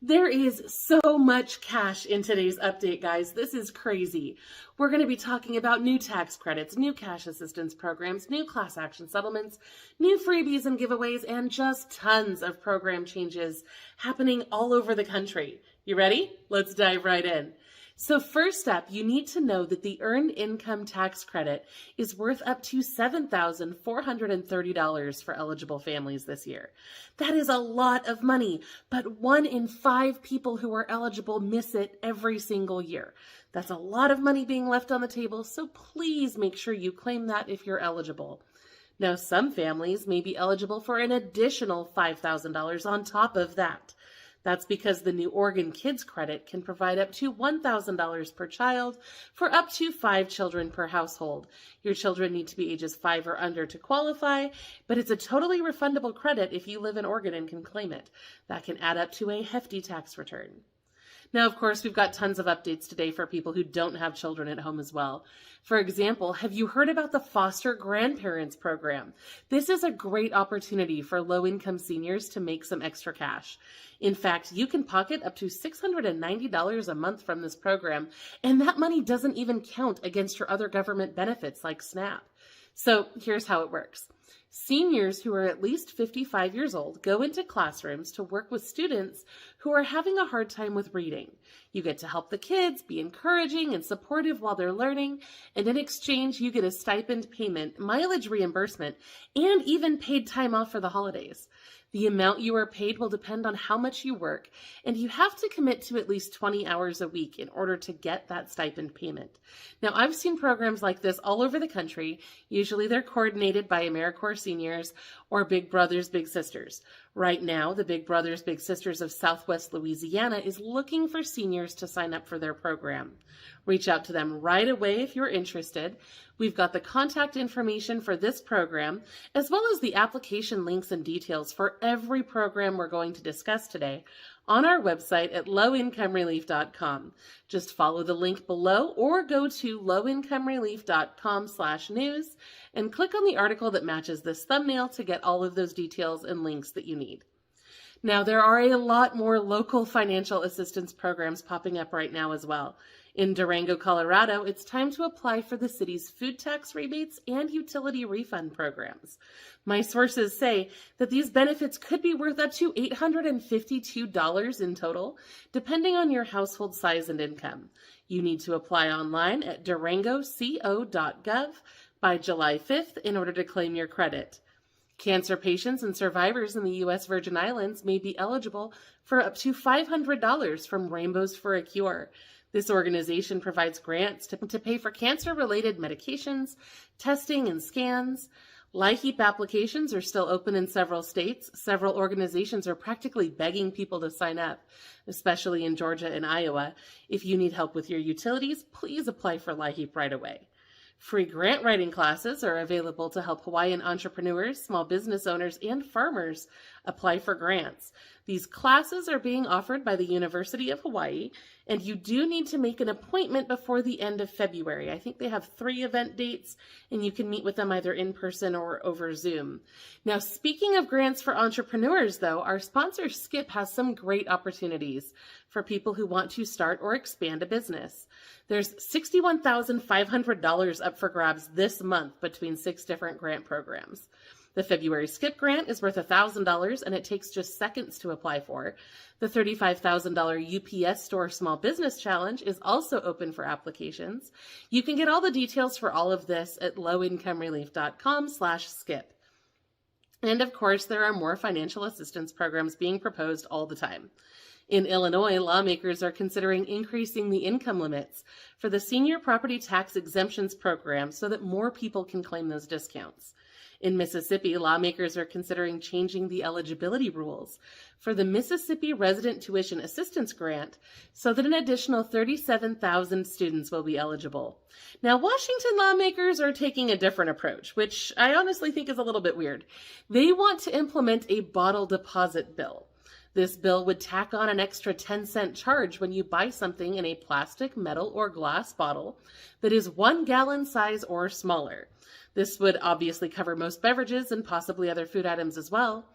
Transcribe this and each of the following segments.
There is so much cash in today's update, guys. This is crazy. We're going to be talking about new tax credits, new cash assistance programs, new class action settlements, new freebies and giveaways, and just tons of program changes happening all over the country. You ready? Let's dive right in. So first up, you need to know that the Earned Income Tax Credit is worth up to $7,430 for eligible families this year. That is a lot of money, but 1 in 5 people who are eligible miss it every single year. That's a lot of money being left on the table, so please make sure you claim that if you're eligible. Now, some families may be eligible for an additional $5,000 on top of that. That's because the new Oregon Kids Credit can provide up to $1,000 per child for up to 5 children per household. Your children need to be ages 5 or under to qualify, but it's a totally refundable credit if you live in Oregon and can claim it. That can add up to a hefty tax return. Now, of course, we've got tons of updates today for people who don't have children at home as well. For example, have you heard about the Foster Grandparents Program? This is a great opportunity for low-income seniors to make some extra cash. In fact, you can pocket up to $690 a month from this program, and that money doesn't even count against your other government benefits like SNAP. So here's how it works. Seniors who are at least 55 years old go into classrooms to work with students who are having a hard time with reading. You get to help the kids, be encouraging and supportive while they're learning, and in exchange you get a stipend payment, mileage reimbursement, and even paid time off for the holidays. The amount you are paid will depend on how much you work, and you have to commit to at least 20 hours a week in order to get that stipend payment. Now, I've seen programs like this all over the country. Usually they're coordinated by AmeriCorps seniors or Big Brothers Big Sisters. Right now, the Big Brothers Big Sisters of Southwest Louisiana is looking for seniors to sign up for their program. Reach out to them right away if you're interested. We've got the contact information for this program, as well as the application links and details for every program we're going to discuss today on our website at lowincomerelief.com. Just follow the link below or go to lowincomerelief.com/news and click on the article that matches this thumbnail to get all of those details and links that you need. Now, there are a lot more local financial assistance programs popping up right now as well. In Durango, Colorado, it's time to apply for the city's food tax rebates and utility refund programs. My sources say that these benefits could be worth up to $852 in total, depending on your household size and income. You need to apply online at durangoco.gov by July 5th in order to claim your credit. Cancer patients and survivors in the U.S. Virgin Islands may be eligible for up to $500 from Rainbows for a Cure. This organization provides grants to pay for cancer-related medications, testing, and scans. LIHEAP applications are still open in several states. Several organizations are practically begging people to sign up, especially in Georgia and Iowa. If you need help with your utilities, please apply for LIHEAP right away. Free grant writing classes are available to help Hawaiian entrepreneurs, small business owners, and farmers apply for grants. These classes are being offered by the University of Hawaii, and you do need to make an appointment before the end of February. I think they have 3 event dates, and you can meet with them either in person or over Zoom. Now, speaking of grants for entrepreneurs, though, our sponsor Skip has some great opportunities for people who want to start or expand a business. There's $61,500 up for grabs this month between 6 different grant programs. The February Skip grant is worth $1,000 and it takes just seconds to apply for. The $35,000 UPS Store Small Business Challenge is also open for applications. You can get all the details for all of this at lowincomerelief.com/skip. And of course, there are more financial assistance programs being proposed all the time. In Illinois, lawmakers are considering increasing the income limits for the Senior Property Tax Exemptions Program so that more people can claim those discounts. In Mississippi, lawmakers are considering changing the eligibility rules for the Mississippi Resident Tuition Assistance Grant so that an additional 37,000 students will be eligible. Now, Washington lawmakers are taking a different approach, which I honestly think is a little bit weird. They want to implement a bottle deposit bill. This bill would tack on an extra 10-cent charge when you buy something in a plastic, metal, or glass bottle that is 1 gallon size or smaller. This would obviously cover most beverages and possibly other food items as well.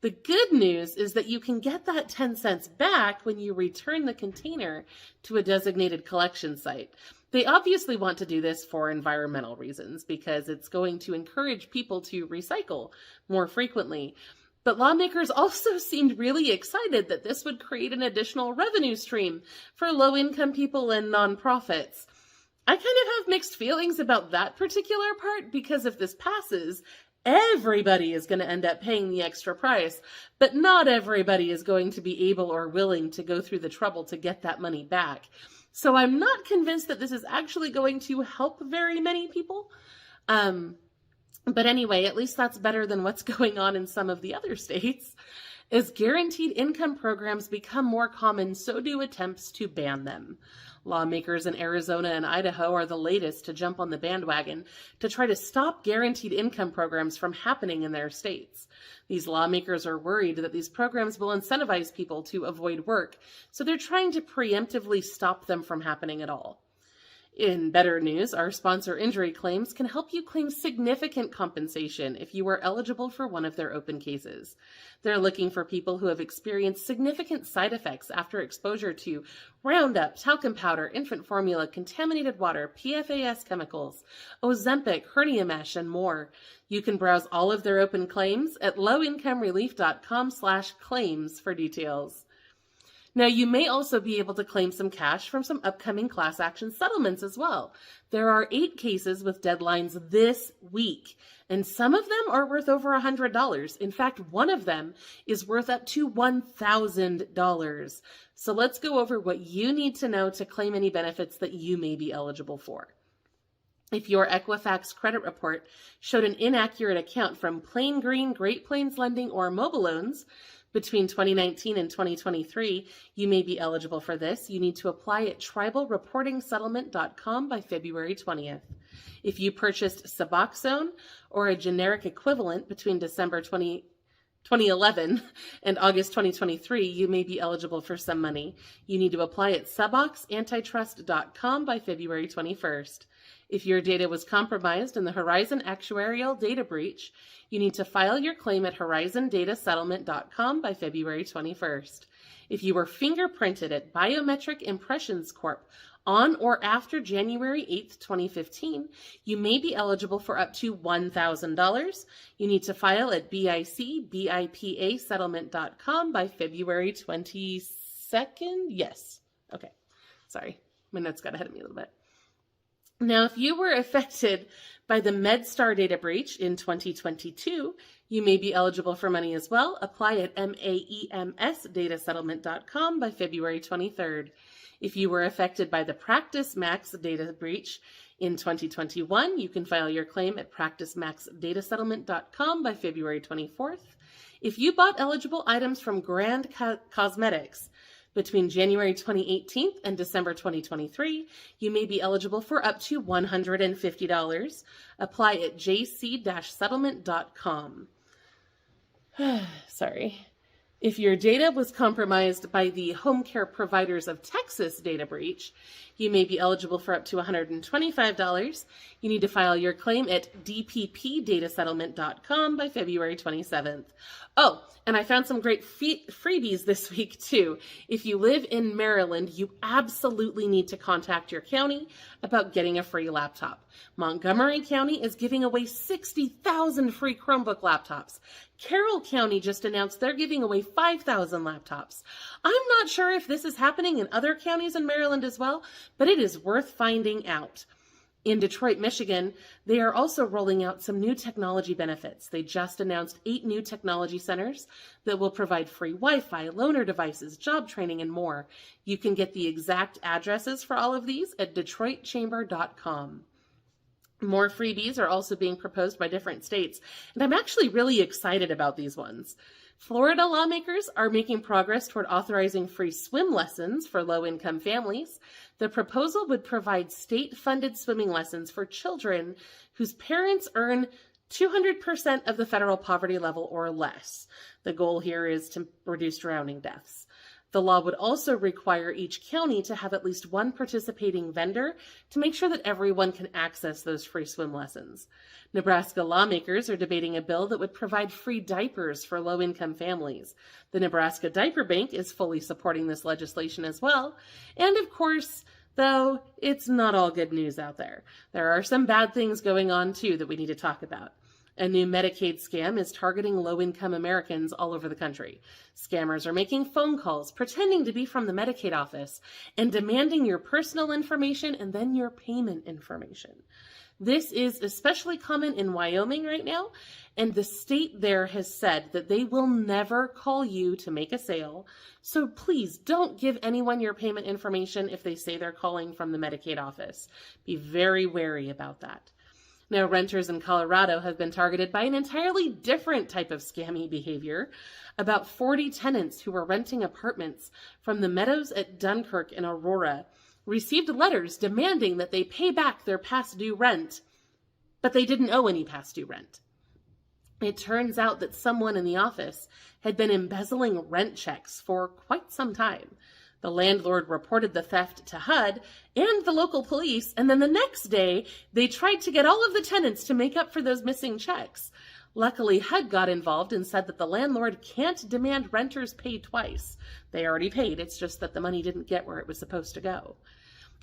The good news is that you can get that 10 cents back when you return the container to a designated collection site. They obviously want to do this for environmental reasons because it's going to encourage people to recycle more frequently. But lawmakers also seemed really excited that this would create an additional revenue stream for low-income people and nonprofits. I kind of have mixed feelings about that particular part because if this passes, everybody is going to end up paying the extra price, but not everybody is going to be able or willing to go through the trouble to get that money back. So I'm not convinced that this is actually going to help very many people. But anyway, at least that's better than what's going on in some of the other states. As guaranteed income programs become more common, so do attempts to ban them. Lawmakers in Arizona and Idaho are the latest to jump on the bandwagon to try to stop guaranteed income programs from happening in their states. These lawmakers are worried that these programs will incentivize people to avoid work, so they're trying to preemptively stop them from happening at all. In better news, our sponsor Injury Claims can help you claim significant compensation if you are eligible for one of their open cases. They're looking for people who have experienced significant side effects after exposure to Roundup, talcum powder, infant formula, contaminated water, PFAS chemicals, Ozempic, hernia mesh, and more. You can browse all of their open claims at lowincomerelief.com/claims for details. Now, you may also be able to claim some cash from some upcoming class action settlements as well. There are 8 cases with deadlines this week, and some of them are worth over $100. In fact, one of them is worth up to $1,000. So let's go over what you need to know to claim any benefits that you may be eligible for. If your Equifax credit report showed an inaccurate account from Plain Green, Great Plains Lending, or Mobile Loans, between 2019 and 2023, you may be eligible for this. You need to apply at tribalreportingsettlement.com by February 20th. If you purchased Suboxone or a generic equivalent between December 2011 and August 2023, you may be eligible for some money. You need to apply at suboxantitrust.com by February 21st. If your data was compromised in the Horizon actuarial data breach, you need to file your claim at horizondatasettlement.com by February 21st. If you were fingerprinted at Biometric Impressions Corp. On or after January 8th, 2015, you may be eligible for up to $1,000. You need to file at BICBIPAsettlement.com by February 22nd. Yes. Okay. Sorry. My notes got ahead of me a little bit. Now, if you were affected by the MedStar data breach in 2022, you may be eligible for money as well. Apply at MAEMSdatasettlement.com by February 23rd. If you were affected by the PracticeMax data breach in 2021, you can file your claim at PracticeMaxDataSettlement.com by February 24th. If you bought eligible items from Grand Cosmetics between January 2018 and December 2023, you may be eligible for up to $150. Apply at jc-settlement.com. Sorry. If your data was compromised by the Home Care Providers of Texas data breach, you may be eligible for up to $125. You need to file your claim at dppdatasettlement.com by February 27th. Oh, and I found some great freebies this week too. If you live in Maryland, you absolutely need to contact your county about getting a free laptop. Montgomery County is giving away 60,000 free Chromebook laptops. Carroll County just announced they're giving away 5,000 laptops. I'm not sure if this is happening in other counties in Maryland as well, but it is worth finding out. In Detroit, Michigan, they are also rolling out some new technology benefits. They just announced 8 new technology centers that will provide free Wi-Fi, loaner devices, job training, and more. You can get the exact addresses for all of these at detroitchamber.com. More freebies are also being proposed by different states, and I'm actually really excited about these ones. Florida lawmakers are making progress toward authorizing free swim lessons for low-income families. The proposal would provide state-funded swimming lessons for children whose parents earn 200% of the federal poverty level or less. The goal here is to reduce drowning deaths. The law would also require each county to have at least one participating vendor to make sure that everyone can access those free swim lessons. Nebraska lawmakers are debating a bill that would provide free diapers for low-income families. The Nebraska Diaper Bank is fully supporting this legislation as well. And of course, though, it's not all good news out there. There are some bad things going on too that we need to talk about. A new Medicaid scam is targeting low-income Americans all over the country. Scammers are making phone calls, pretending to be from the Medicaid office, and demanding your personal information and then your payment information. This is especially common in Wyoming right now, and the state there has said that they will never call you to make a sale. So please don't give anyone your payment information if they say they're calling from the Medicaid office. Be very wary about that. Now, renters in Colorado have been targeted by an entirely different type of scammy behavior. About 40 tenants who were renting apartments from the Meadows at Dunkirk in Aurora received letters demanding that they pay back their past due rent, but they didn't owe any past due rent. It turns out that someone in the office had been embezzling rent checks for quite some time. The landlord reported the theft to HUD and the local police, and then the next day, they tried to get all of the tenants to make up for those missing checks. Luckily, HUD got involved and said that the landlord can't demand renters pay twice. They already paid, it's just that the money didn't get where it was supposed to go.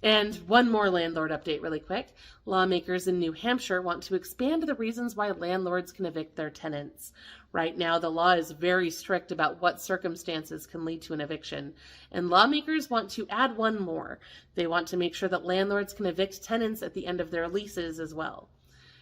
And one more landlord update really quick. Lawmakers in New Hampshire want to expand the reasons why landlords can evict their tenants. Right now, the law is very strict about what circumstances can lead to an eviction, and lawmakers want to add one more. They want to make sure that landlords can evict tenants at the end of their leases as well.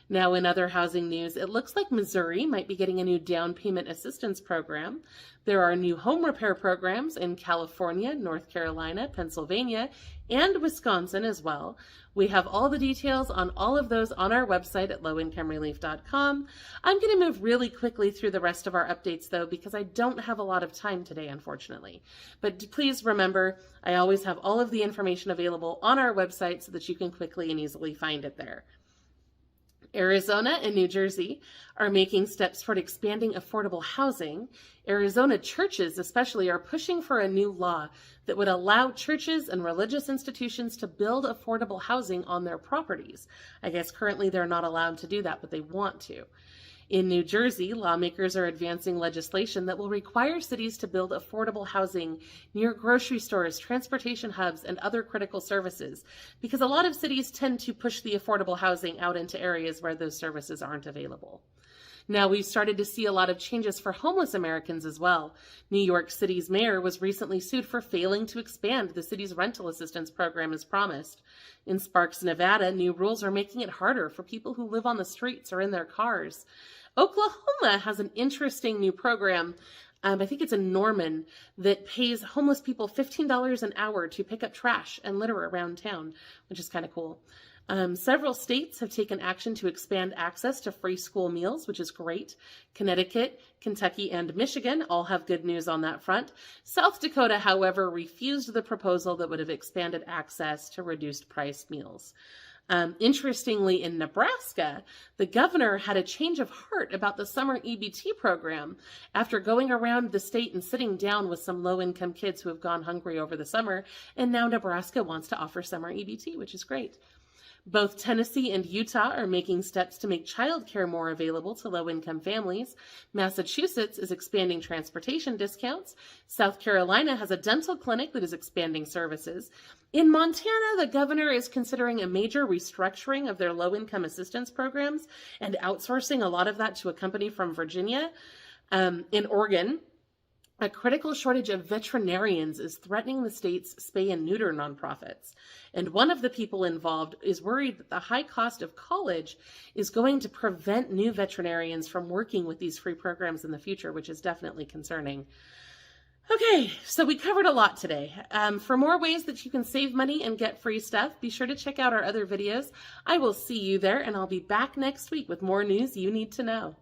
Now, in other housing news, it looks like Missouri might be getting a new down payment assistance program. There are new home repair programs in California, North Carolina, Pennsylvania, and Wisconsin as well. We have all the details on all of those on our website at lowincomerelief.com. I'm going to move really quickly through the rest of our updates, though, because I don't have a lot of time today, unfortunately. But please remember, I always have all of the information available on our website so that you can quickly and easily find it there. Arizona and New Jersey are making steps toward expanding affordable housing. Arizona churches especially are pushing for a new law that would allow churches and religious institutions to build affordable housing on their properties. I guess currently they're not allowed to do that, but they want to. In New Jersey, lawmakers are advancing legislation that will require cities to build affordable housing near grocery stores, transportation hubs, and other critical services, because a lot of cities tend to push the affordable housing out into areas where those services aren't available. Now, we've started to see a lot of changes for homeless Americans as well. New York City's mayor was recently sued for failing to expand the city's rental assistance program as promised. In Sparks, Nevada, new rules are making it harder for people who live on the streets or in their cars. Oklahoma has an interesting new program. I think it's in Norman, that pays homeless people $15 an hour to pick up trash and litter around town, which is kind of cool. Several states have taken action to expand access to free school meals, which is great. Connecticut, Kentucky, and Michigan all have good news on that front. South Dakota, however, refused the proposal that would have expanded access to reduced priced meals. Interestingly, in Nebraska, the governor had a change of heart about the summer EBT program after going around the state and sitting down with some low-income kids who have gone hungry over the summer, and now Nebraska wants to offer summer EBT, which is great. Both Tennessee and Utah are making steps to make childcare more available to low-income families. Massachusetts is expanding transportation discounts. South Carolina has a dental clinic that is expanding services. In Montana, the governor is considering a major restructuring of their low-income assistance programs and outsourcing a lot of that to a company from Virginia. In Oregon, a critical shortage of veterinarians is threatening the state's spay and neuter nonprofits. And one of the people involved is worried that the high cost of college is going to prevent new veterinarians from working with these free programs in the future, which is definitely concerning. Okay, so we covered a lot today. For more ways that you can save money and get free stuff, be sure to check out our other videos. I will see you there, and I'll be back next week with more news you need to know.